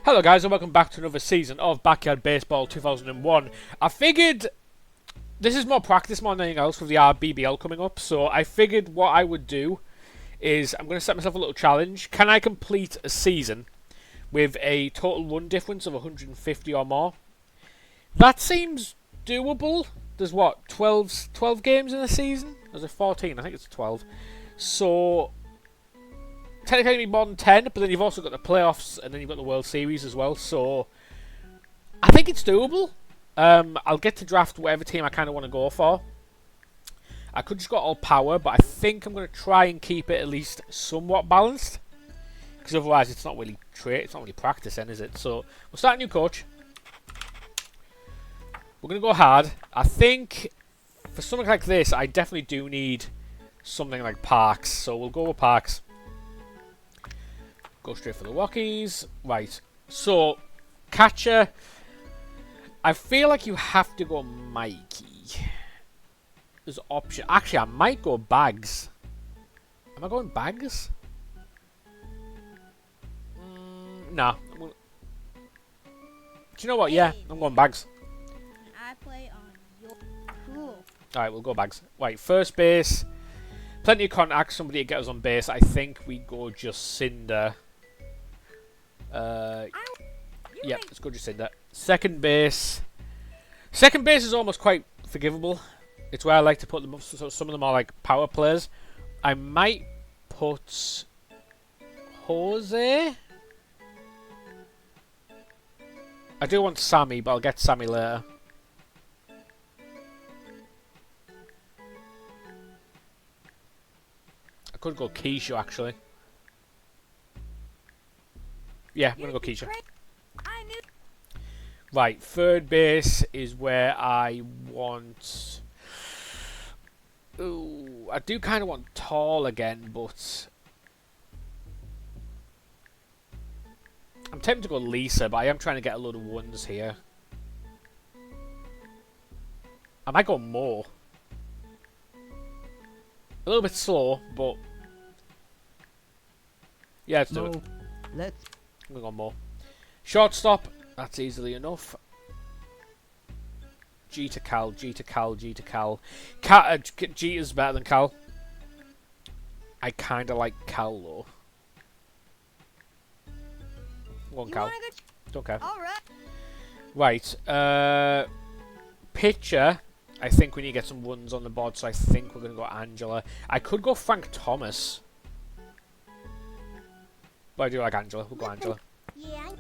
Hello guys and welcome back to another season of Backyard Baseball 2001. I figured this is more practice more than anything else with the RBBL coming up, so I figured what I would do is I'm going to set myself a little challenge. Can I complete a season with a total run difference of 150 or more? That seems doable. There's what, 12 games in a season? There's a 14, I think it's 12. So technically more than 10, but then you've also got the playoffs and then you've got the World Series as well, so I think it's doable. I'll get to draft whatever team I kind of want to go for. I could just go all power, but I think I'm going to try and keep it at least somewhat balanced, because otherwise it's not really practice then, is it? So we'll start a new coach. We're going to go hard. I think for something like this, I definitely do need something like Parks, so we'll go with Parks. Go straight for the Rockies. Right. So, catcher. I feel like you have to go Mikey. There's an option. Actually, I might go Bags. Am I going Bags? Nah. Do you know what? Yeah, I'm going Bags. I play on your cool. Alright, we'll go Bags. Right, first base. Plenty of contacts. Somebody to get us on base. I think we go just Cinder. Yeah, let's go Jacinda. Second base. Second base is almost quite forgivable. It's where I like to put them up. So some of them are like power players. I might put Jose. I do want Sammy, but I'll get Sammy later. I could go Keisha actually. Yeah, I'm going to go Keisha. Right, third base is where I want... Ooh, I do kind of want Tall again, but... I'm tempted to go Lisa, but I am trying to get a load of ones here. I might go Moore. A little bit slow, but... Yeah, let's do it. I'm going to go Moore. Shortstop. That's easily enough. G to Cal, G to Cal, G to Cal. G is better than Cal. I kind of like Cal though. Go on, Cal. Don't care. Right. Pitcher. I think we need to get some runs on the board, so I think we're going to go Angela. I could go Frank Thomas. But I do like Angela. We'll go Angela. Yeah.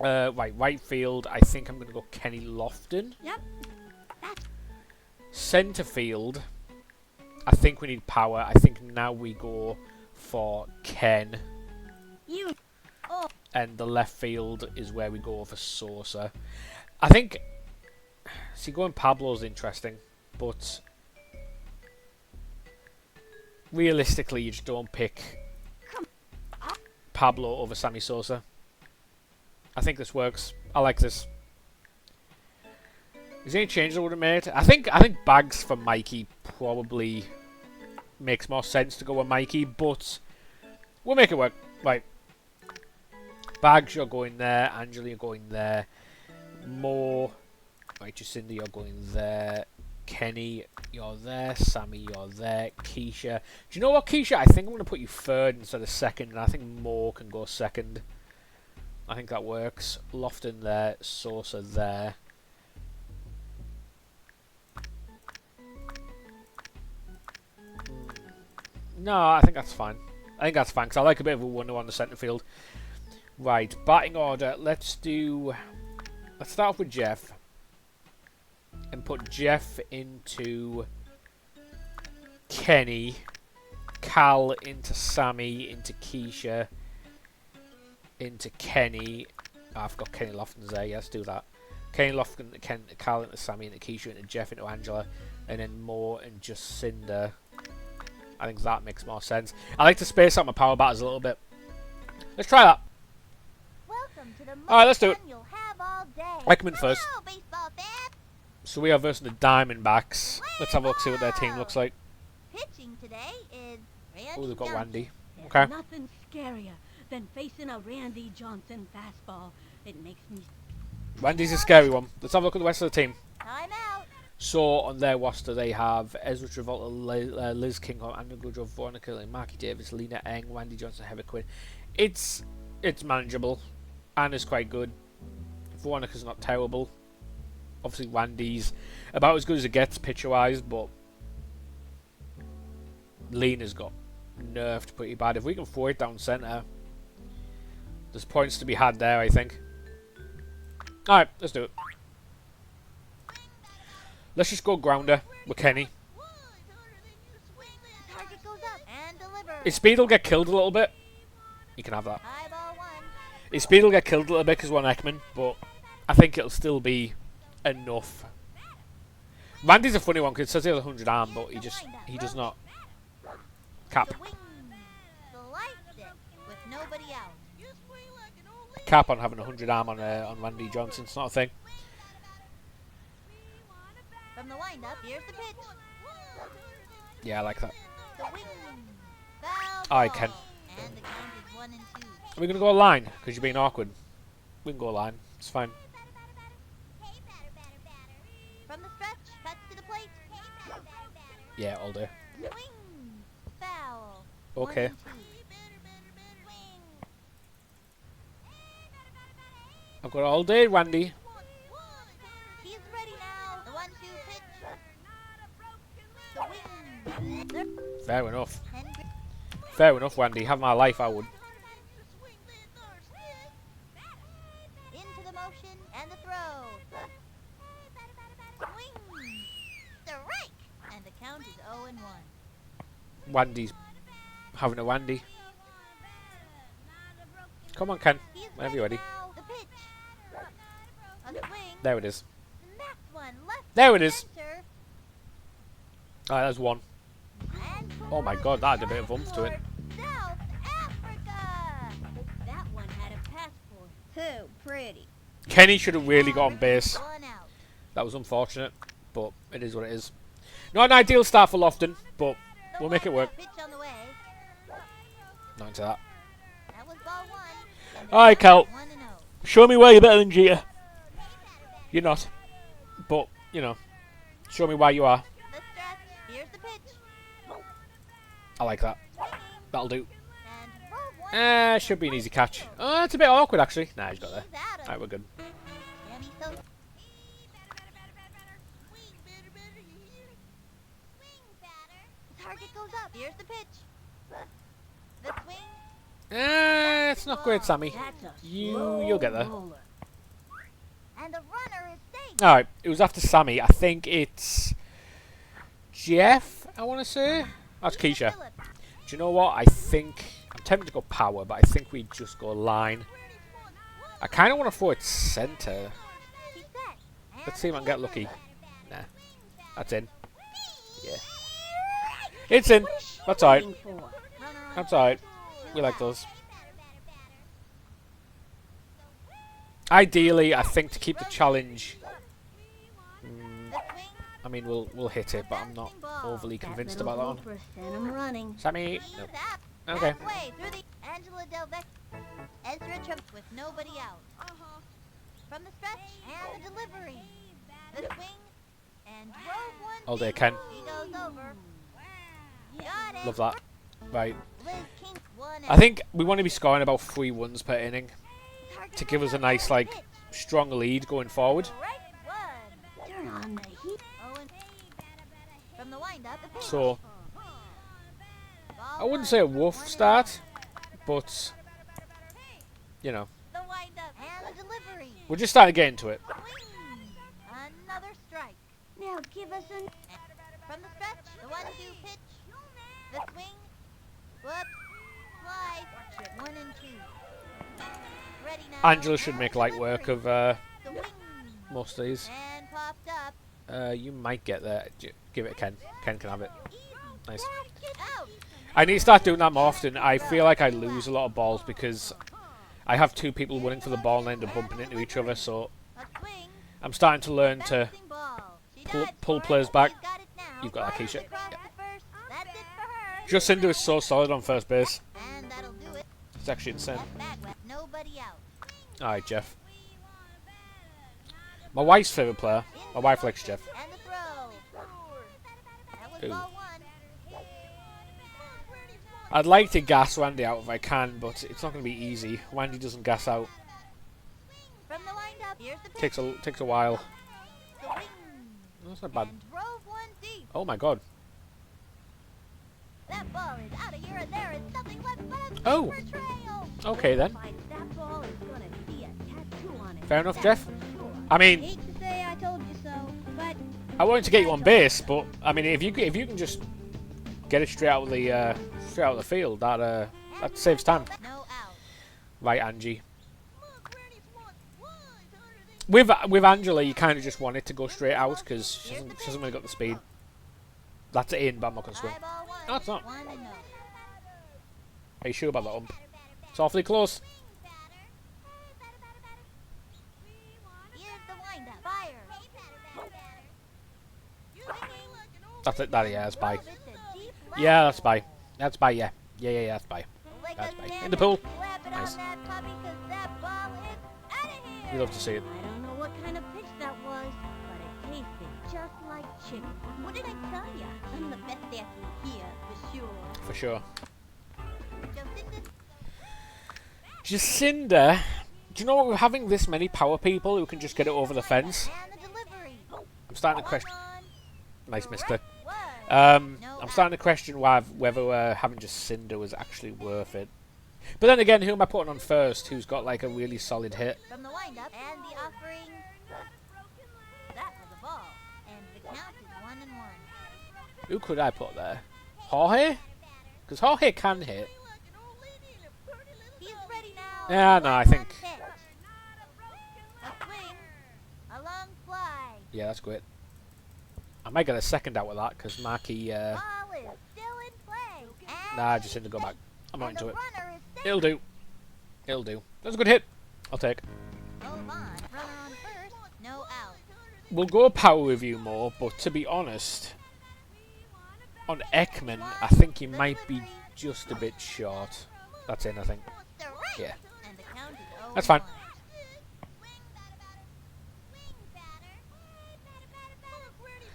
Right field, I think I'm going to go Kenny Lofton. Yep. Centre field, I think we need power. I think now we go for Ken. And the left field is where we go for Sosa. I think... See, going Pablo's interesting, but... Realistically, you just don't pick Pablo over Sammy Sosa. I think this works. I like this. Is there any changes I would have made? I think Bags for Mikey probably makes more sense to go with Mikey, but we'll make it work. Right. Bags, you're going there. Angela, you're going there. Mo. Right, Jacinda, you're going there. Kenny, you're there. Sammy, you're there. Keisha. Do you know what, Keisha? I think I'm going to put you third instead of second, and I think Mo can go second. I think that works. Lofton there, Sosa there. No, I think that's fine. I think that's fine, because I like a bit of a wonder on the centre field. Right, batting order. Let's start off with Jeff. And put Jeff into Kenny. Cal into Sammy, into Keisha. Into Kenny. Oh, I've got Kenny Lofton's there. Yeah, let's do that. Kenny Lofton, Cal into Sammy, into Keisha, into Jeff, into Angela, and then Moore and Jacinda. I think that makes more sense. I like to space out my power batters a little bit. Let's try that. Alright, let's do it. I come in first. So we are versus the Diamondbacks. Let's have a look, see what their team looks like. Pitching today is Oh, they've got Randy. Okay. Nothing scarier than facing a Randy Johnson fastball. It makes me... Randy's a scary one. Let's have a look at the rest of the team. Time out. So on their roster they have Ezra Travolta, Liz Kinghorn, Andrew Goodrow, Veronica, Marky Davis, Lena Eng, Randy Johnson, Heather Quinn. It's manageable. Anna's quite good. Veronica's not terrible. Obviously Randy's about as good as it gets picture-wise, but Lena's got nerfed pretty bad. If we can throw it down centre, there's points to be had there, I think. Alright, let's do it. Let's just go grounder with Kenny. Target goes up and deliver. His speed will get killed a little bit. You can have that. High ball one. His speed will get killed a little bit because we're on Ekman, but I think it'll still be enough. Randy's a funny one because it says he has 100 arm, but he does not. Cap. The wing. Sliced it with nobody out. Cap on having 100 arm on Randy Johnson. It's not a thing. From the windup, here's the pitch. Yeah, I like that. The wing. Foul I ball. can. And the count is 1 and 2. Are we going to go a line? Because you're being awkward. We can go a line. It's fine. From the stretch, cuts to the plate. Yeah, all day. Swing. Foul. Okay. 1 and 2. I've got all day, Randy. He's ready now. The 1-2 pitch. The wing. Fair enough. Hendrick. Fair enough, Randy. Have my life, I would. Into the motion and the throw. Swing. Strike. And the count is 0 and 1. Randy's having a Randy. Come on, Ken. He's Whenever you're ready. now. The pitch. A swing. There it is. Smacked one left. There it is. Center. Alright, there's one. And Oh my god, that had a bit of oomph to it. South Africa. That one had a passport. Too pretty. Kenny should have really got on base. One out. That was unfortunate, but it is what it is. Not an ideal start for Lofton, but we'll make it work. Pitch on the way. Not into that. That was ball 1. And Alright, Cal. 1 and 0. Show me why you're better than Jeter. You're not. But, you know, show me why you are. The stretch. Here's the pitch. I like that. That'll do. And roll 1. Should be an easy catch. Oh, it's a bit awkward, actually. Nah, he's got there. He's out of Alright, we're good. Danny Sosa. Target goes up. Here's the pitch. The swing. It's not great, Sammy. That's a You'll get there. roller. And the runner is safe. Alright, it was after Sammy. I think it's Jeff, I want to say. That's Keisha. Phillips. Do you know what? I think I'm tempted to go power, but I think we just go line. I kind of want to throw it center. He's set. And Let's see if I can get lucky. Nah, that's in. Yeah, What it's in. That's alright. Waiting for. runner on That's alright. two We like out. those. Ideally, I think to keep the challenge. The swing. I mean, we'll hit it, but I'm not overly convinced about that one. That little hooper sent him running. Sammy. He's Nope. up. Okay. Halfway through the Angela Delvec. Ezra Trump with nobody out. From the stretch and the delivery. The swing and drove 1. All day, Ken. He goes over. Got it. Love that. Right. Liz King 1 I think we want to be scoring about 3 runs per inning Target to give us a goes nice, up. like, Pitch. strong lead going forward. Strike 1. Turn on the heat. Owen. From the windup, the pitch. So, Ball I wouldn't 1, say a 1 rough and start, but, you know, The windup and the delivery. we're just starting to get into it. Swing. Another strike. Now give us a... From the stretch, the 1-2 pitch. The swing. Whoops. Fly. 1 and 2. Ready now. Angela should make light work of The wing. most of these. And popped up. You might get there. Give it a Ken. Ken can have it. Nice. Get out. I need to start doing that more often. I feel like I lose a lot of balls because I have 2 people running for the ball and end up bumping into each other, so A swing. I'm starting to learn to Bouncing ball. She pull- dodged pull for it. players back. She's got it now. You've got that, Flies Keisha. across Yeah. the first. That's it for her. Jacinda is so solid on first base. And that'll do it. It's actually insane. Left back with nobody out. Alright, Jeff. My wife's favourite player. My wife likes Jeff. And the throw. That was Ooh. ball 1. I'd like to gas Randy out if I can, but it's not going to be easy. Randy doesn't gas out. From the windup, here's the pitch. Takes a while. The wing. That's not bad. And drove one deep. Oh my god. That ball is out of here, and there is nothing left but a Oh. paper trail. Okay then. That ball is gonna see a tattoo on it. Fair enough, That's Jeff. for sure. I mean, Hate to say I told you so, but I wanted to get you on base, but I mean, if you can just get it straight out of the field, that saves time. No out. Right, Angie. With Angela, you kind of just want it to go straight out because she hasn't really got the speed. That's in, but I'm not gonna swing. High ball 1. No, it's not. 1 and no. Are you sure about that ump? It's awfully close. Here's the windup. Fire. That's it. Yeah, that's by. Drove it to deep left. Yeah, that's by. That's by. Yeah, that's by. Like That's a by. man In the pool. slap it Nice. on that puppy 'cause that ball is out of here. We love to see it. I don't know what kind of pitch that was, but it tasted just like chicken. What did I tell ya? I'm the best athlete here, for sure. For sure. Jacinda Jacinda, do you know what? We're having this many power people who can just get it over the fence. and the delivery. I'm starting to question. Nice mister. Was. I'm starting to question whether having Jacinda was actually worth it. But then again, who am I putting on first? Who's got like a really solid hit? From the windup and the offering. That was a ball, and the count is 1 and 1. Who could I put there? Jorge? Because Jorge can hit. He's ready now. Yeah, no, I think. Pitch. A swing. A long fly. Yeah, that's great. I might get a second out with that because Marky. Ball is still in play. And Nah, Jacinda, go back. I'm not and into the it. runner is safe. It'll do. It'll do. That's a good hit. I'll take. Move on. Runner on first. No out. We'll go power review more, but to be honest, on Ekman, I think he might be just a bit short. That's in, I think. Strike. Yeah. And the count is 0 That's fine.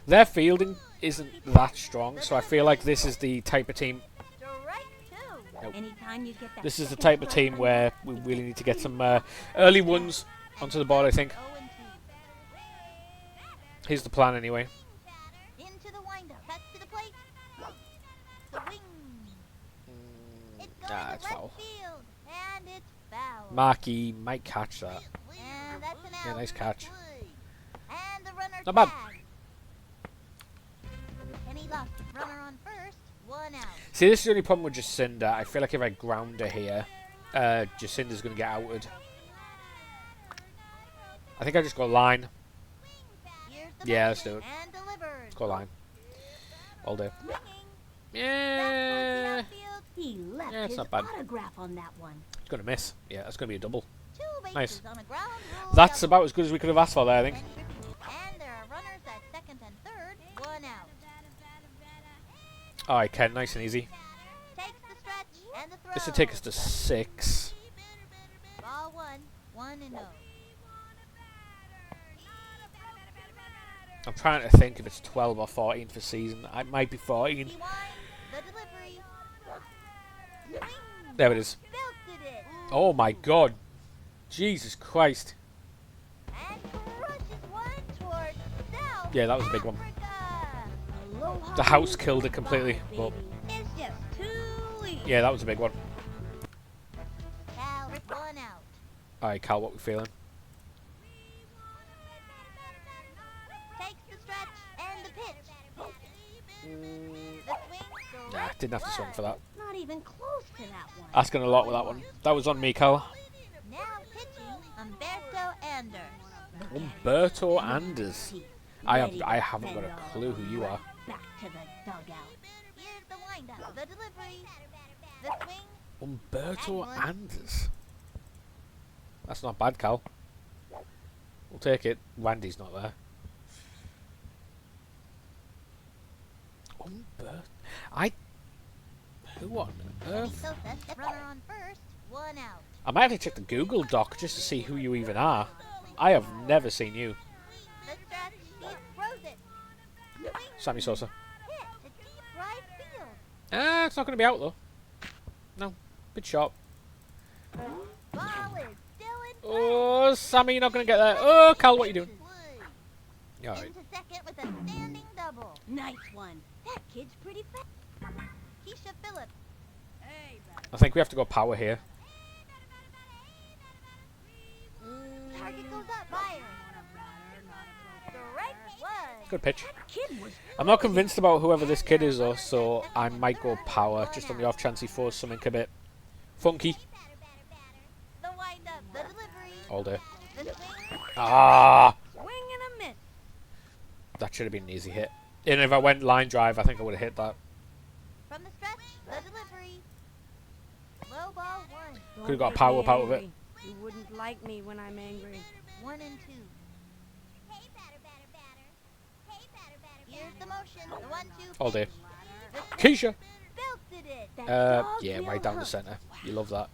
Their fielding isn't that strong, so I feel like this is the type of team. Strike 2. Nope. Anytime you get that This is the second type of strike team on where we really need to get some early ones onto the board, I think. 0 and 2. Here's the plan anyway. Into the windup. Cuts to the plate. The wing. It's going Nah, to it's left foul. field. And it's foul. Marky might catch that. And that's an out. Yeah, nice catch. And the runner Not bad. tagged. And he lost. Runner on first. 1 out. See, this is the only problem with Jacinda. I feel like if I ground her here, Jacinda's going to get outed. I think I just go line. Here's the Yeah, pitch let's do it. And delivered. Let's go line. All day. Swinging. Yeah. Back towards the outfield. He left Yeah, it's his not bad. autograph on that one. It's going to miss. Yeah, that's going to be a double. 2 bases Nice. on a ground rule That's double. about as good as we could have asked for there, I think. And there are runners at second and third. 1 out. Alright, Ken, nice and easy. Takes the stretch and the throw. This should take us to 6. Ball 1. 1 and 0. I'm trying to think if it's 12 or 14 for season. It might be 14. He winds the delivery. Swing. There it is. Belted it. Oh my god. Jesus Christ. And crushes one towards South Yeah, that was a big one. Africa. Aloha The house means killed it completely. goodbye, But baby. It's just too easy. yeah, that was a big one. Cal, 1 out. Alright, Cal, what we feeling? Takes the stretch and the pitch. The swing. Nah, didn't have to swing for that. Not even close to that one. Asking a lot with that one. That was on me, Cal. Now pitching Umberto Anders. Umberto Anders. I haven't got a clue who you are. Back to the dugout. Here's the windup. The delivery. The swing. Umberto Anders. That's not bad, Cal. We'll take it. Randy's not there. Who on Any earth? Sosa, runner on first. One out. I might have to check the Google Doc just to see who you even are. I have never seen you. The stretch. He throws it. Sammy Sosa. Hit to deep right field. Ah, it's not going to be out though. No. Good shot. Ball is still in play. Oh, Sammy, you're not going to get there. Oh, Cal, what are you doing? Yeah, alright. Into second with a standing double. Nice one. That kid's pretty fast. Keisha Phillips. I think we have to go power here. Target goes up. Fire. Strike one. Good pitch. Kid was I'm not convinced about whoever this kid is though, so I might go power just on the off chance he throws something a bit funky The wind up. The delivery. all day. The swing. Ah, swing and a miss. that should have been an easy hit. And if I went line drive, I think I would have hit that. From the stretch. The delivery. Low ball one. Could have got a power up out of it. You wouldn't like me when I'm angry. 1 and 2. Here's the motion. The 1-2. All day. The Keisha. belted it. That dog Yeah, will right down the hunt. centre. You love that.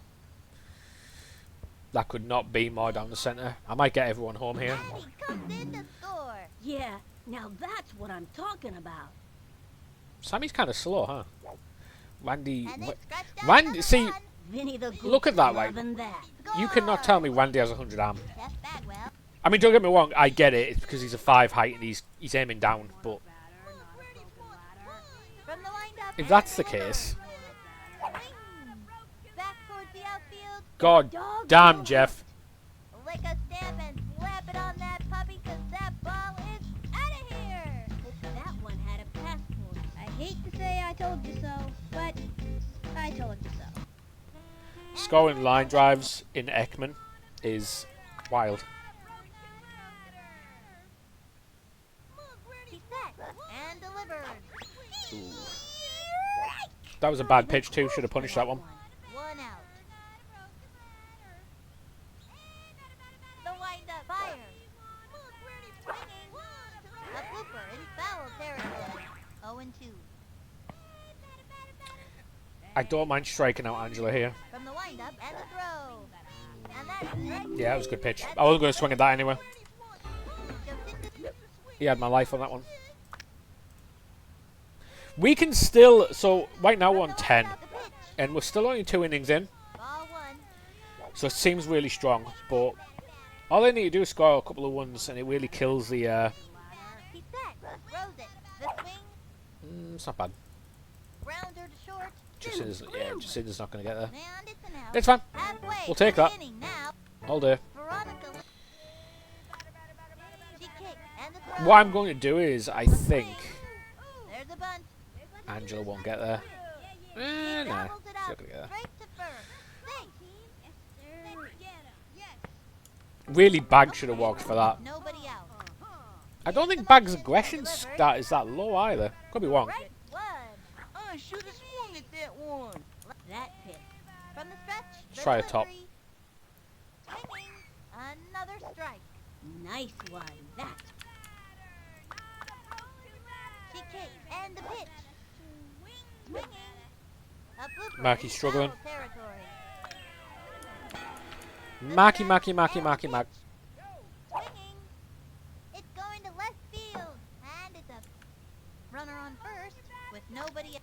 That could not be more down the centre. I might get everyone home here. And he comes in to score. Yeah, now that's what I'm talking about. Sammy's kind of slow, huh? Randy. And they scratched out Randy, another see, one. Vinny the Goose Look at that, right? loving that. you cannot tell me Randy has 100 arm. Jeff Bagwell. I mean, don't get me wrong, I get it. It's because he's a 5 height and he's aiming down. But From the windup. if that's the case, Back towards the outfield. God Dog damn, will Jeff. Lick a stamp and slap it on that puppy, 'cause that ball is out of here. That one had a passport. I hate to say I told you so, but I told you so. Scoring line drives in Ekman is wild. He's set and delivered. That was a bad pitch too. Should have punished that one. 1 out. The windup. Fire. A blooper in foul territory. 0 and 2. I don't mind striking out Angela here. From the windup and the throw. And that's strike Yeah, that was a good three. pitch. I wasn't going to swing at that anyway. Goes into He had my life on that one. We can still... So, right now we're on 10. the pitch. And we're still only 2 innings in. Ball one. So it seems really strong. But all they need to do is score a couple of ones and it really kills the... He's set. Throws it. The swing. it's not bad. Grounder to short. Jacinda's not going to get there. And it's an out. It's fine. Halfway We'll take through the that. inning now. All day. Veronica. She kicked and the throw. What I'm going to do is, I think... There's a bunt. Angela won't get there. Nah, Doubles it she's up. not going to get there. Straight to first. Safe. Really, Bag should have walked for that. Nobody out. I don't think Bag's aggression stat is that low either. Could be wrong. Right one. I should have swung at that one. That pitch. From the stretch. Let's try a top. delivery. Swinging. Another strike. Nice one. That's She kicked and the pitch. Swinging. A blooper Mackie's in struggling. foul territory. Mackie. Swinging. It's going to left field. And it's a runner on first with nobody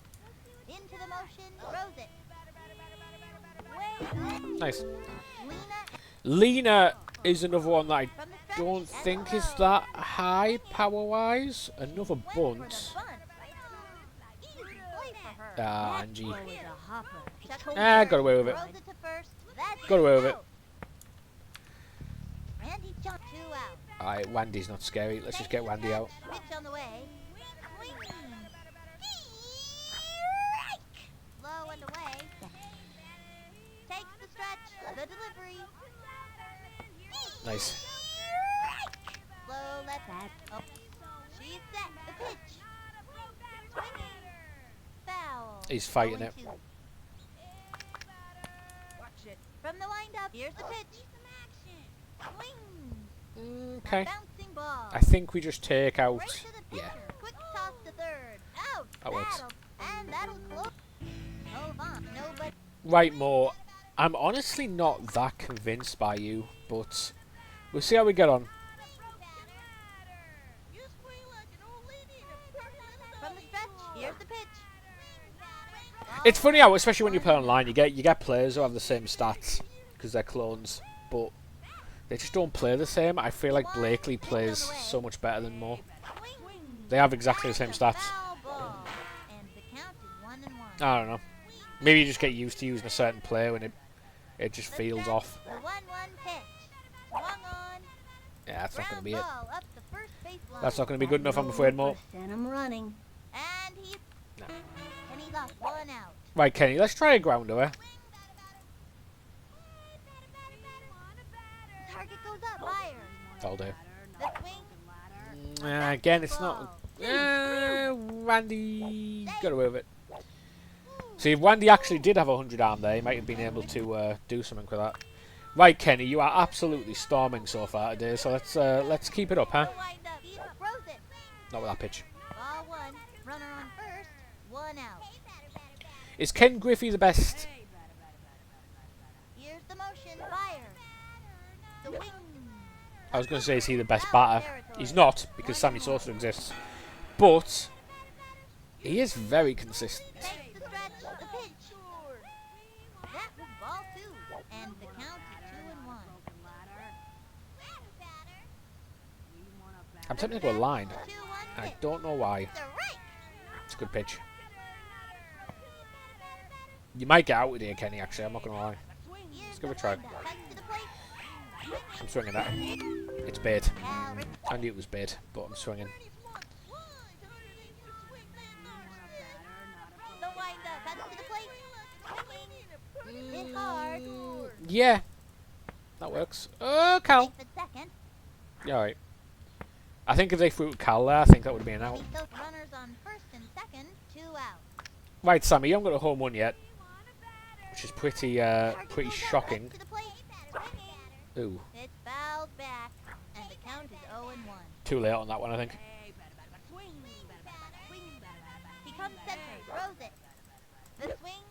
into the motion. Throws it. Way Nice. Lena Lena is another one that I from the stretch. don't and think the is throw. that high power-wise. Another Went for the bunt. bunt. Easy play for her. Ah, Angie. throw is a hopper. Chuck Ah, over. got away with it. Throws it to first. That's Got away with it. out. Randy jumped 2 out. Alright, Wendy's not scary. Let's just get Wendy out. Pitch on the way. Swing. Low and away. Takes the stretch. The delivery. Nice. Low left. Oh. She's set. The pitch. Swinging. Foul. He's fighting it. 0-2. From the windup. Here's the pitch. Swing. Okay. Bouncing ball. I think we just take out... Right to the Yeah. pitcher. Quick toss to third. Out. That works. And that'll close. Move on. Nobody. Right, Mo. I'm honestly not that convinced by you, but we'll see how we get on. You swing like an old lady in a perfect little From the stretch, here's the pitch. It's funny how, especially when you play online, you get players who have the same stats because they're clones, but they just don't play the same. I feel like Blakely plays so much better than Mo. They have exactly the same stats. Foul ball. And the count is 1-1. I don't know. Maybe you just get used to using a certain player when it just feels off. The 1-1 pitch. Swung on. Yeah, that's not going to be it. Ground ball up the first baseline. That's not going to be good enough, I'm afraid, Mo. And I'm running. And he's... No. And he got one out. Right, Kenny, let's try a grounder, eh? Target goes up. Fire. That'll do. The swing. Again, it's not... Randy got away with it. See, if Randy actually did have 100 arm there, he might have been able to do something with that. Right, Kenny, you are absolutely storming so far today, so let's keep it up, huh? The wind up. He throws it. Not with that pitch. Ball one. Runner on first. One out. Is Ken Griffey the best? Here's the motion. Fire. The wing. I was going to say, is he the best batter? He's not, because Sammy Sosa exists. But he is very consistent. Takes the stretch. The pitch. That was ball two. And the count is 2-1. I'm tempted to go line. 2-1 I pitch. don't know why. Strike. It's a good pitch. You might get out with here, Kenny, actually. I'm not going to lie. Here's give it a the try. wind up. Cuts to the plate. I'm swinging that. It's bait. Cal Rick. I knew it was bait, but I'm swinging. The wind up. Cuts to the plate. Swinging. Hit hard. Yeah. That works. Oh, Cal. Safe at second. Yeah, alright. I think if they threw Cal there, I think that would have been an out. Leaves those runners on first and second. 2 out. Right, Sammy, you haven't got a home run yet, which is pretty Target pretty goes up. shocking. Cuts to the plate. Swinging. Ooh, It's fouled back. And the count is 0-1. too late on that one, I think. He comes center. Throws it. The swing.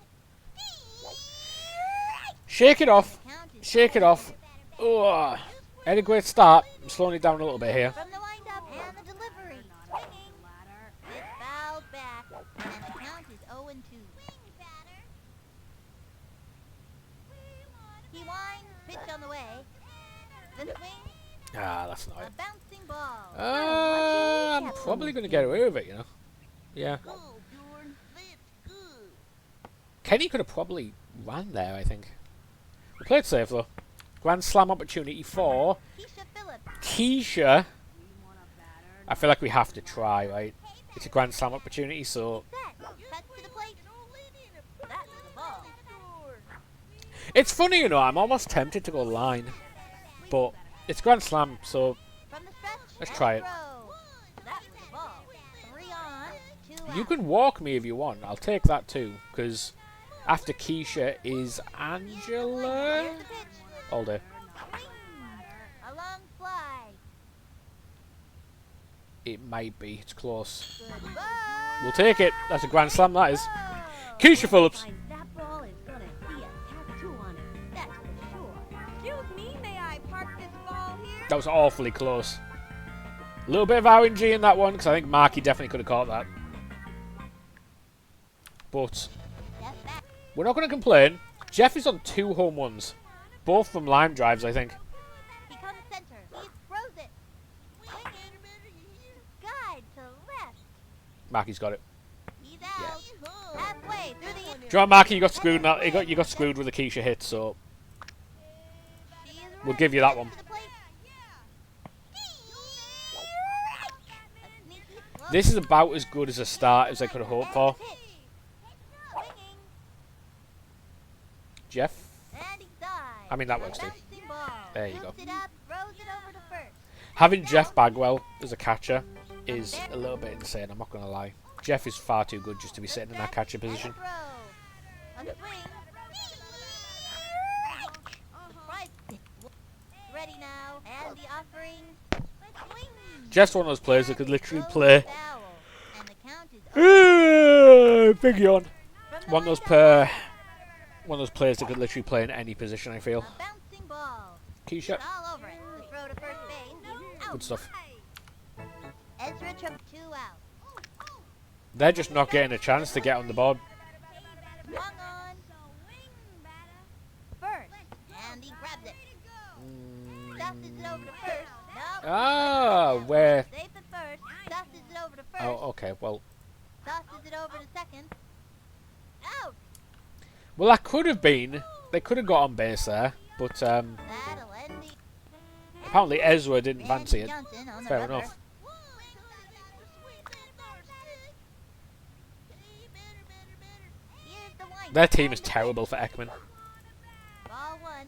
Shake it off. The count is Shake it off. Oh, had a great start. I'm slowing it down a little bit here. From the wind up and the delivery. Swinging. It's fouled back. And the count is 0-2. He winds. Pitch on the way. The swing. Ah, that's not A it. bouncing ball. I'm probably going to get away with it, you know. Yeah. Go, Bjorn. That's good. Kenny could have probably ran there, I think. We played safe, though. Grand Slam opportunity for Keisha Phillips. Keisha. I feel like we have to try, right? It's a Grand Slam opportunity, so... Set. Cuts to the plate. That's the ball. It's funny, you know, I'm almost tempted to go line. But it's Grand Slam, so From the stretch. Let's and try it. throw. That's the ball. 3 on. 2 you out. can walk me if you want. I'll take that too, because after Keisha is Angela. Here's the pitch. All day. Swing. A long fly. It might be. It's close. Good ball. We'll take it. That's a Grand Slam, that is. Oh. Keisha Phillips. That ball is gonna be a tattoo on it. That's for sure. Excuse me, may I park this ball here? That was awfully close. A little bit of RNG in that one, because I think Marky definitely could have caught that. But Step back. we're not going to complain. Jeff is on 2 home runs. Both from line drives, I think. He comes center. He throws it. Guide to left. Marky's got it. He's out. Halfway through the Do you know what, Marky? You got screwed. You got screwed with the Keisha hit, so She is we'll right. give you that one. To the plate. A sneaky slow This is about as good as a start as I could have hoped for. pitch. Swinging. Jeff? And he dives. I mean, that works too. Bouncing ball. There you go. Scoops it up, throws it over to first. Having Jeff Bagwell as a catcher is a little bit insane, I'm not going to lie. Jeff is far too good just to be sitting in that catcher position. A swing. Surprise. Ready now. And the offering. Swing. Jeff's one of those players that could literally play. Foul. And the count is Big yawn. from the One of those windup. per One of those players that could literally play in any position, I feel. A bouncing ball. Keisha. It's all over it. The throw to first base. Good stuff. Ezra took 2 out. They're just not getting a chance to get on the board. Swung on. First. And he grabs it. Tosses it over to first. No. Ah, where? Safe at first. Tosses it over to first. Oh, okay, well. Tosses it over to second. Out. Well, that could have been. They could have got on base there, but That'll end the... apparently Ezra didn't fancy it. Johnson on the Fair rubber. enough. Here's the wind. Their team is terrible for Ekman. Ball 1.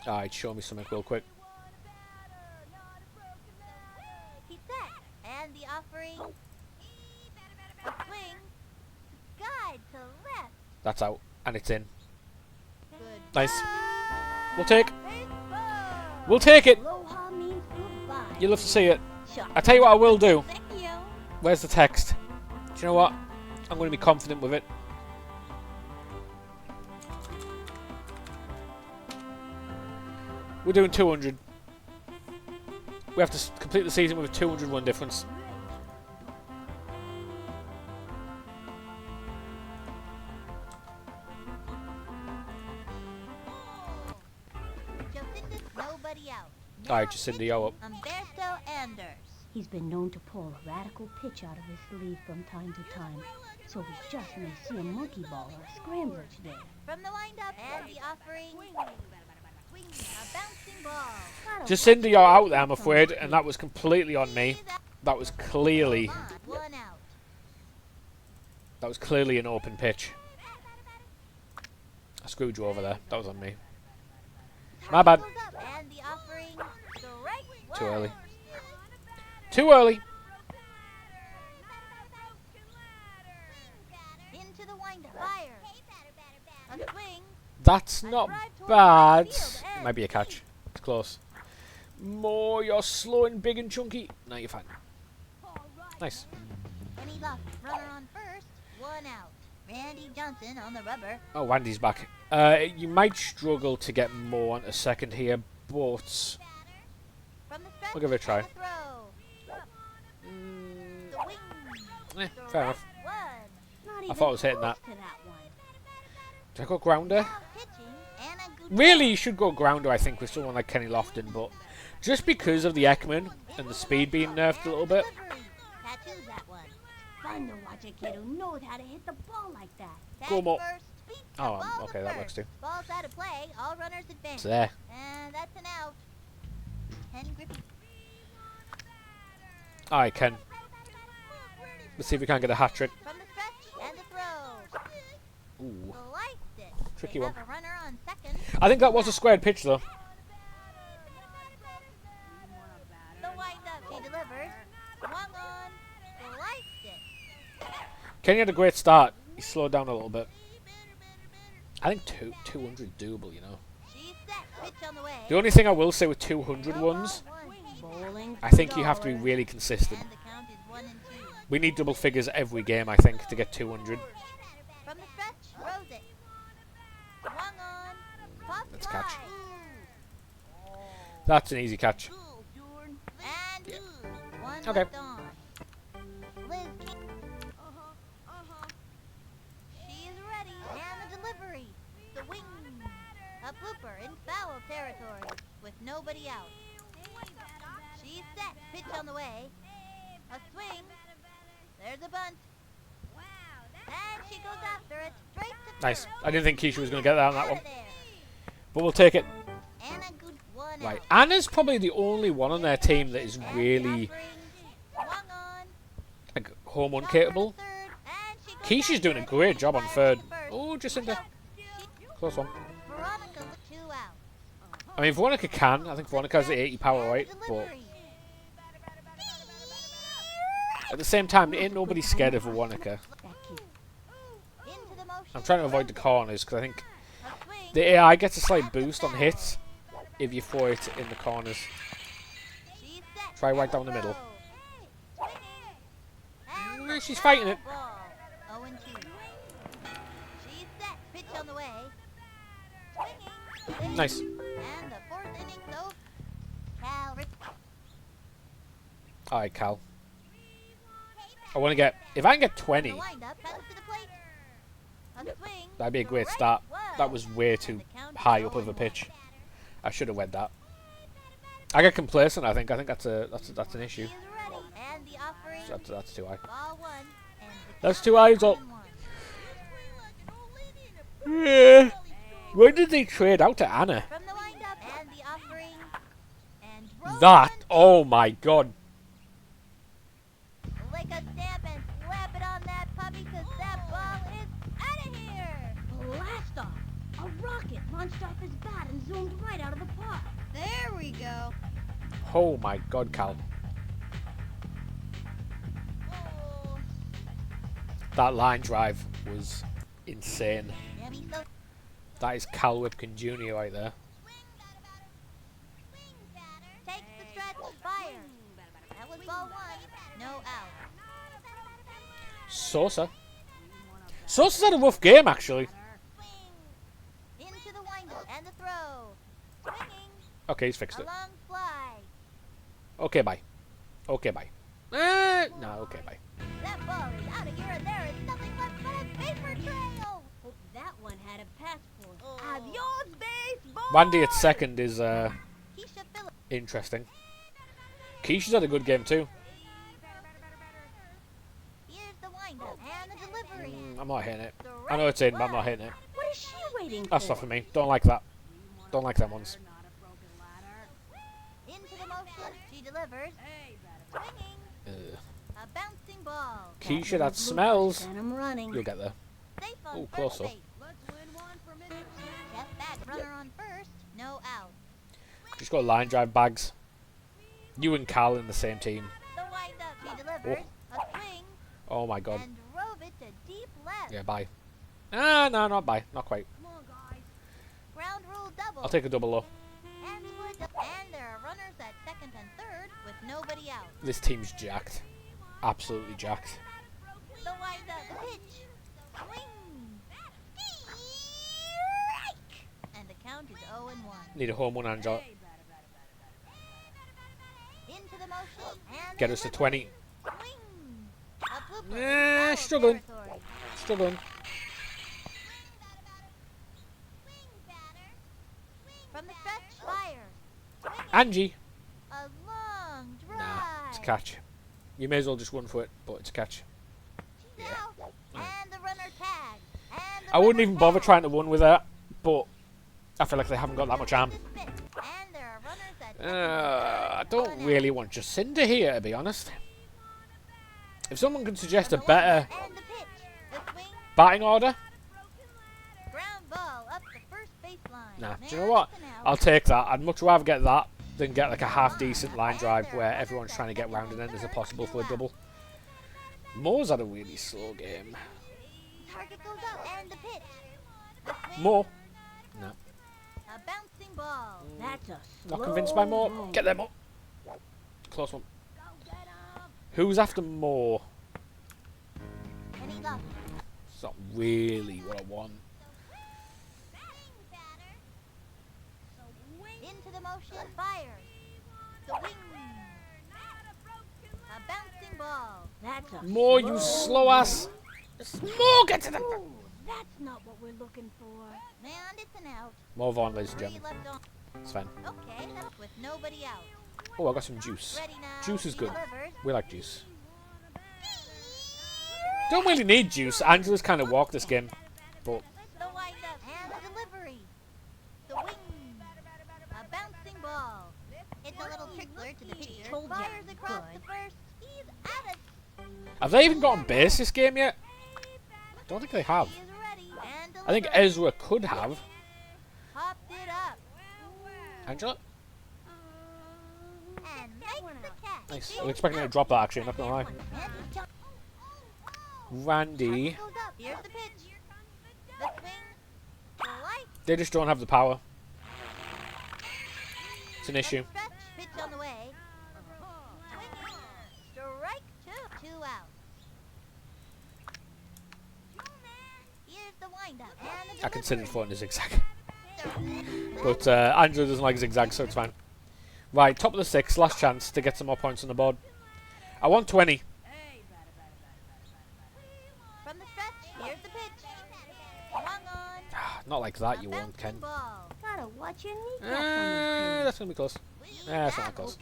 Alright, show me something real quick. He's set. And the offering. A swing. Guide to left. That's out, and it's in. Good. Nice. We'll take it. Aloha means goodbye. You'll love to see it. Sure. I tell you what I will do. Thank you. Where's the text? Do you know what? I'm going to be confident with it. We're doing 200. We have to complete the season with a 201 difference. Jacinda's nobody out. Alright, Jacinda, yo up. Umberto Anders. He's been known to pull a radical pitch out of his sleeve from time to time, so we just may see a monkey ball or a scrambler today. From the windup and the offering. A bouncing ball. Jacinda, you're out there, I'm afraid, and that was completely on me. That was clearly, One out. that was clearly an open pitch. I screwed you over there. That was on me. My bad. Goes up and the offering. Strike Too one. early. Too early. Into the windup. Fire. A swing. That's not bad. It might be a catch. It's close. More, you're slow and big and chunky. No, you're fine. Nice. And he lost. Runner on first. One out. Randy Johnson on the rubber. Oh, Wandy's back. You might struggle to get more on a second here, but From the stretch. we'll give it a try. and the throw. The wing. Fair enough. One. Not I even thought I was hitting that. close to that one. Did I go grounder? Now pitching and a good Really, you should go grounder, I think, with someone like Kenny Lofton, but just because of the Ekman and the speed being nerfed a little bit. delivery. Tattoos that one. Fun to watch a kid who knows how to hit the ball like that. Go Tag more. first, beats the Oh, ball to okay, that first. works too. Ball's out of play. All runners advance. It's there. And that's an out. Ken Griffey. Alright, Ken. Let's see if we can get a hat trick. From the stretch and the throw. Ooh. Sliced it. Tricky They one. have a runner on second. I think that was a squared pitch, though. The wind-up. He delivers. Swung on. Sliced it. Kenny had a great start. He slowed down a little bit. I think 200 doable, you know. She's set. Pitch on the way. The only thing I will say with 200 ones, Bowling I think you have to be really consistent. And the count is 1 and 2. We need double figures every game, I think, to get 200. From the stretch, throws it. Swung on. Pop Let's fly. catch. That's an easy catch. And one Okay. left on. Liz King. She is ready. And the delivery. The wing. A blooper in foul territory with nobody out. She's set. Pitch on the way. A swing. There's a bunt. And she goes after it straight to Nice. third. I didn't think Keisha was going to get that on that one. Out of there. But we'll take it. And a good one Right. out. Anna's probably the only one on their team that is And the really offering. Swung on. like, home capable. Keisha's doing a great job on third. Oh, Jacinda. Close one. Veronica with 2 out. I mean, Veronica can. I think Veronica has the 80 power, right? But at the same time, ain't nobody scared of Veronica. That kid. Into the motion. I'm trying to avoid the corners because I think A swing. the AI gets a slight boost on hits if you throw it in the corners. She's set. Try right And down the middle. throw. Swinging. And She's fighting it. Ball. 0-2. She's set. Pitch on the way. Swinging. Nice. And the fourth inning, so Cal rips. Alright, Cal. I want to get... If I can get The 20, windup comes to the plate. A swing. that'd be a great Strike start. one. That was way And too the count is high up of a 0-1. pitch. I should have went that. I get complacent, I think. I think that's an issue. He is ready. And the offering. That's too high. Ball one. And the That's count too high, is it's all- 1-1. Yeah. When did they trade out to Anna? From the windup. And the offering. And roll That, one. oh my god. Lick a stamp and slap it on that puppy, 'cause that ball is out of here. Blast off! A rocket launched off his bat and zoomed right out of the park. There we go. Oh my god, Cal. Oh, That line drive was insane. Sammy so That is Cal Whipkin Jr. right there. takes the stretch, fires. That was ball one. No out. Sosa. Sosa's had a rough game, actually. Into the windup and the throw. Swinging. Okay, he's fixed A it. long fly. Okay, bye. Okay, bye. No, okay, bye. That ball is out of here, and there is nothing left but a paper trail. Hope that one had a passport. Adios, baseball! Randy at second is Keisha Phillips. interesting. Keisha's had a good game too. Here's the windup and the delivery. I'm not hitting it. I know it's in, but I'm not hitting it. What is she waiting That's for? not for me. Don't like that. Don't like them ones. Into the motion. She delivers. Swinging. Ugh. A bouncing ball. Keisha, that smells. And I'm running. You'll get there. Safe on Ooh, first close though. base. Step back, runner on first. No out. Just got line drive bags. You and Cal in the same team. The windup. She delivers. A swing. Oh my god. And drove it to deep left. Yeah, bye. Ah, no, not bye. Not quite. Ground rule double. I'll take a double though. And split up. And there are runners at second and third with nobody out. This team's jacked. Absolutely jacked. The windup. The pitch. Swing. Strike. And the count is 0-1. Need a home run, Angela. Into the motion. And Get the us to delivery. 20. Swing. A blooper. Eh, Foul struggling. territory. Struggling. From the stretch, fires. Swinging. Angie. A long drive. Nah, it's a catch. You may as well just run for it, but it's a catch. She's out. And the runner tags. And the I wouldn't runner even bother tags. trying to run with that, but I feel like they haven't got that much arm. And there are runners at second and I third don't with one really out. want Jacinda here, to be honest. If someone can suggest a better And the pitch. The swing. batting order, Ground ball up the first baseline. nah. Do you And know what? it's an out. I'll take that. I'd much rather get that than get like a half-decent line drive where everyone's trying to get round and end as a possible for a double. Moore's had a really slow game. Target goes up and the pitch. The swing. Moore. No. A bouncing ball. That's a Not convinced by Moore. slow Get them up. Close one. Who's after Moore? Penny Luck. It's not really what I want. Into the motion. Fires. The wing. A bouncing ball. That's a Moore, you slow ass. Moore, get to the... Ooh, that's not what we're looking for. And it's an out. Move on, ladies and Three gentlemen. left on. It's fine. Okay, that's with nobody out. Oh, I got some juice. Ready now. Juice is She good. delivers. We like juice. Don't really need juice. Angela's kind of walked this game. But The windup and the delivery. The wing. A bouncing ball. It's a little trickler to the pitcher. Told ya, Fires across good. the first. He's at it. have they even got on base this game yet? I don't think they have. He is ready and I think delivers. Ezra could have. Popped it up Angela? and makes the catch. Nice. I was expecting her to drop that actually, not gonna lie. And he jumps. Randy. Goes up. Here's the pitch. The swing. Strike. They just don't have the power. It's an issue. Stretch. Pitch on the way. Swinging. Strike two. 2 out. I considered throwing a zigzag. But Angela doesn't like zigzags, so it's fine. Right, top of the 6th, last chance to get some more points on the board. I want 20. From the stretch, here's the pitch. Swung on. Not like that, A you won't, bouncing Ken. ball. Gotta watch your kneecaps on this That's going to be close. That's not close.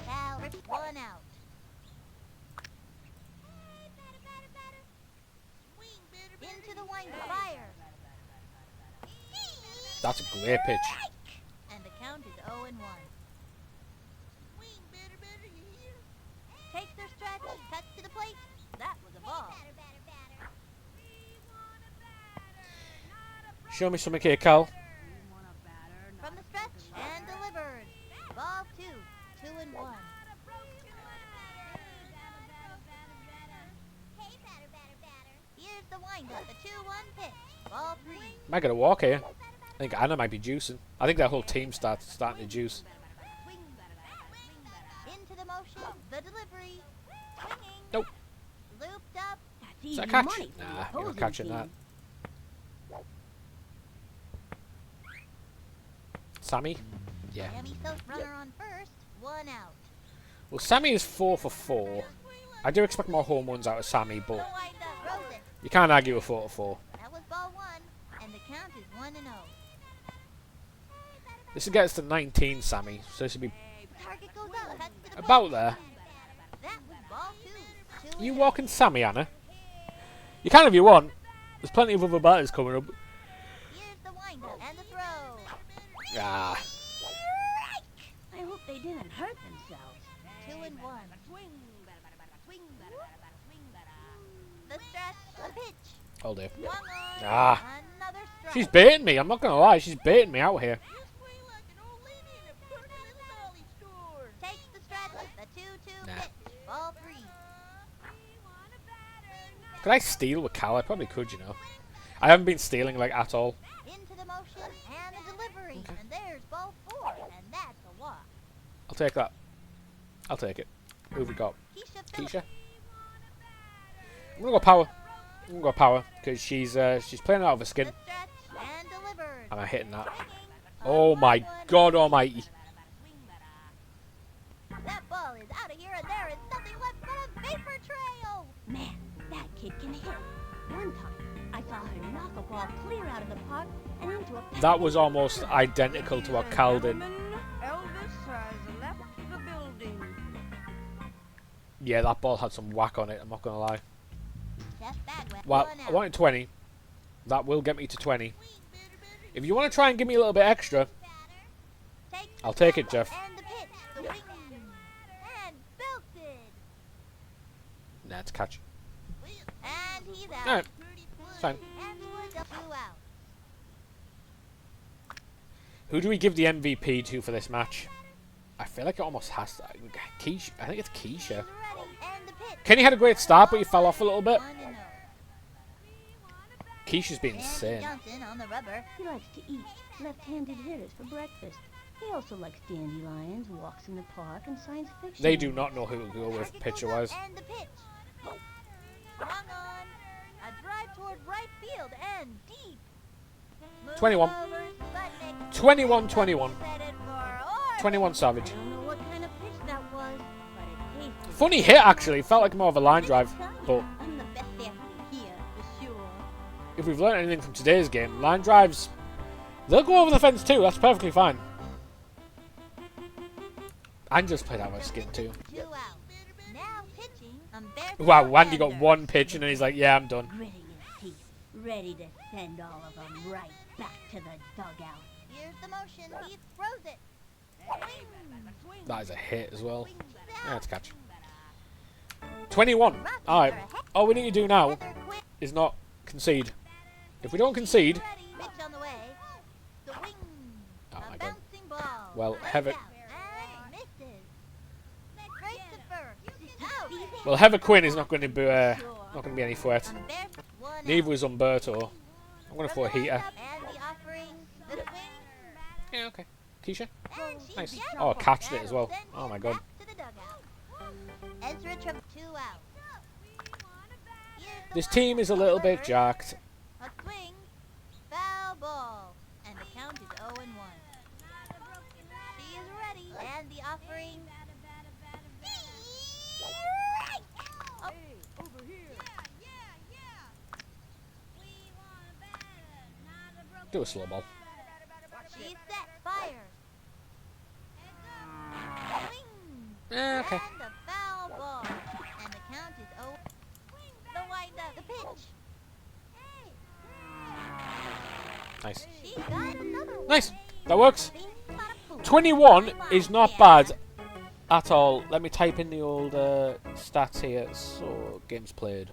Cal rips one out. Into the wind fire. That's a great pitch. And the count is 0-1. Takes their stretch, cuts to the plate. That was a ball. Show me something here, Cal. From the stretch and delivered. Ball 2, 2-1. Here's the windup, the 2-1 pitch. Ball 3. Might get a walk here. I think Anna might be juicing. I think that whole team starting to juice. Into the motion, the delivery. Swinging. Nope. Looped up. That's Is easy that a catch? money for Nah, the you're opposing not catching team. that. Sammy? Yeah. Sammy Soap runner on first. 1 out. Well, Sammy is 4 for 4. I do expect more home runs out of Sammy, The but windup, throws it. you can't argue with 4 for 4. That was ball 1, and the count is 1-0. This will get us to 19, Sammy. So this will be Target goes up, cuts to the about plate. there. That was ball 2. 2 You walking Sammy, Anna? You can if you want. There's plenty of other batters coming up. Here's the windup and the throw. Ah. I hope they didn't hurt themselves. 2-1. The stretch, the pitch. Oh dear. Swung on. Ah. Another strike. She's baiting me. I'm not going to lie. She's baiting me out here. Takes the stretch, the 2-2 Nah. pitch. Ball 3. Could I steal with Cal? I probably could, you know. I haven't been stealing, like, at all. Into the motion and the delivery. And there's ball 4, and that's a walk. I'll take that. I'll take it. Who have we got? Keisha Phillips. Keisha? I'm going to go power. I'm going to go power, because she's playing out of her The skin. stretch and delivered. Am I hitting that? Swinging. Oh my God almighty. That ball is out of here, and there is nothing left but a vapor trail. Man, that kid can hit. One time, I saw her knock a ball clear out of the park and into a That was almost identical to what Cal did. Elvis has left the building. Yeah, that ball had some whack on it, I'm not going to lie. Jeff Bagwell. Well, one I out. wanted 20. That will get me to 20. If you want to try and give me a little bit extra, Takes I'll take it, Jeff. and the pitch, the wing, and belted. Nah, it's a catch. And he's out. Alright, fine. And would 2 out. Who do we give the MVP to for this match? I feel like it almost has to. Keisha. I think it's Keisha. He's ready, and the pitch. Kenny had a great start, but he fell off a little bit. 1-0. Keisha's been Andy insane. Johnson on the rubber. He likes to eat left-handed hitters for breakfast. He also likes dandelions, walks in the park, and science fiction. They do not know who to go with Target pitcher-wise. goes up, and the pitch. Swung on. A drive toward right field and deep. Moves 21. over Sputnik. 21-21. Set it for Orr. 21 Savage. I don't know what kind of pitch that was, but it tasted. Funny hit, actually. Felt like more of a line drive. But I'm the best athlete here, for sure. if we've learned anything from today's game, line drives, they'll go over the fence too. That's perfectly fine. And just played out of her skin too. 2 out. Now pitching. Umberto Wow, Wandy got Hernandez. 1 pitch and then he's like, yeah, I'm done. Gritting his teeth, ready to send all of them right back to the dugout. Here's the motion. He throws it. Swing. That is a hit as well. Swings Yeah, out. it's a catch. 21. Rockies Alright. are ahead. All we need to do now Heather Quinn is not concede. If we don't concede, ready. Pitch on the way. The wing. Oh A my God. bouncing ball. Well, Right Heather- out. And misses. Straight to first. Out. well, Heather Quinn is not going to be not going to be any threat. Umberto. 1 out. Neither is Umberto. I'm going to throw a From the heater. lineup and the offering. The swing. Yeah, okay. Keisha. And she Nice. gets Oh, it. catched it as That'll well. send Oh him my God. back to the dugout. Ezra Trump 2 out. Here's the This team is a little bit delivered. jacked. A swing Do a slow ball. She's set. Fires. Swing. Okay. And a foul ball. And the count is over. The wind-up. The pitch. Nice. She got another one. Nice. That works. Bing, bada, boom. 21 is not Yeah. bad at all. Let me type in the old stats here. So, games played.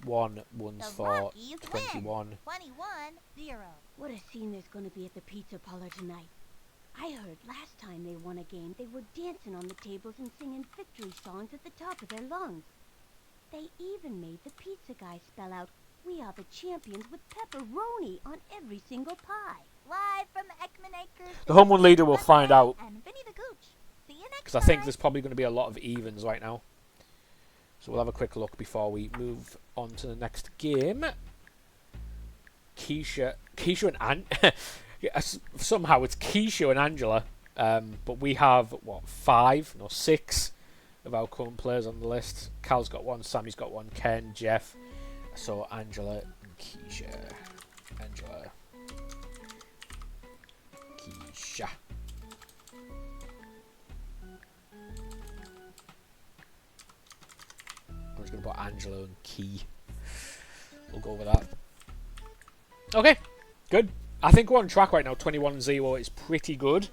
1 ones The for Rockies win. 21. 21-0. What a scene there's going to be at the pizza parlor tonight. I heard last time they won a game, they were dancing on the tables and singing victory songs at the top of their lungs. They even made the pizza guy spell out, "We are the champions," with pepperoni on every single pie. Live from Ekman Acres. The home run leader will find out. And Vinny the Gooch. See you next Because I think time. there's probably going to be a lot of evens right now. So we'll have a quick look before we move on to the next game. Keisha and somehow it's Keisha and Angela. But we have, what, 6 of our current players on the list. Cal's got 1, Sammy's got 1, Ken, Jeff. So Angela and Keisha. Angela. Keisha. I'm just going to put Angela and Key. We'll go with that. Okay, good. I think we're on track right now. 21-0 is pretty good.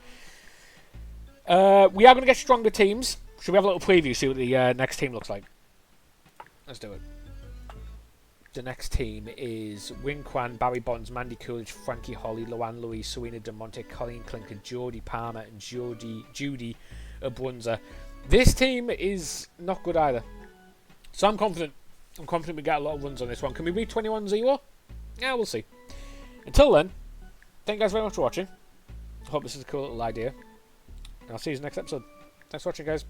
We are going to get stronger teams. Should we have a little preview, see what the next team looks like? Let's do it. The next team is Wing Kwan, Barry Bonds, Mandy Coolidge, Frankie Holly, Luann Louise, Serena DeMonte, Colleen Clinker, Jodie Palmer, and Judy Abrunza. This team is not good either. So I'm confident. I'm confident we get a lot of runs on this one. Can we beat 21-0? Yeah, we'll see. Until then, thank you guys very much for watching. I hope this is a cool little idea. And I'll see you in the next episode. Thanks for watching, guys.